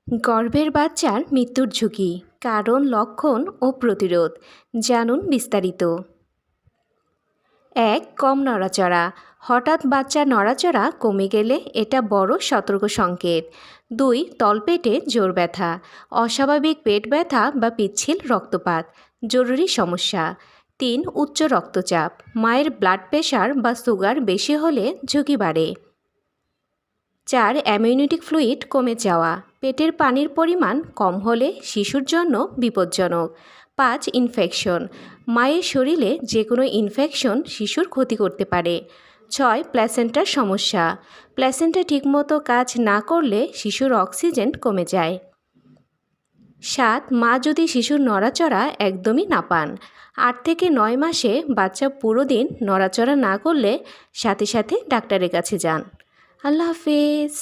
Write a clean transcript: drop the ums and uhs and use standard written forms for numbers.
গর্ভের বাচ্চার মৃত্যুর ঝুঁকি, কারণ, লক্ষণ ও প্রতিরোধ জানুন বিস্তারিত। ১. কম নড়াচড়া। হঠাৎ বাচ্চার নড়াচড়া কমে গেলে এটা বড় সতর্ক সংকেত। ২. তলপেটে জোর ব্যথা, অস্বাভাবিক পেট ব্যথা বা পিচ্ছিল রক্তপাত, জরুরি সমস্যা। ৩. উচ্চ রক্তচাপ, মায়ের ব্লাড প্রেশার বা সুগার বেশি হলে ঝুঁকি বাড়ে। ৪. অ্যামিউনিটিক ফ্লুইড কমে যাওয়া, পেটের পানির পরিমাণ কম হলে শিশুর জন্য বিপজ্জনক। ৫. ইনফেকশন, মায়ের শরীরে যে কোনো ইনফেকশন শিশুর ক্ষতি করতে পারে। ৬. প্ল্যাসেন্টার সমস্যা, প্ল্যাসেন্টা ঠিকমতো কাজ না করলে শিশুর অক্সিজেন কমে যায়। ৭. মা যদি শিশুর নড়াচড়া একদমই না পান, ৮ থেকে ৯ মাসে বাচ্চা পুরো দিন নড়াচড়া না করলে সাথে সাথে ডাক্তারের কাছে যান। আল্লাহ হাফেজ।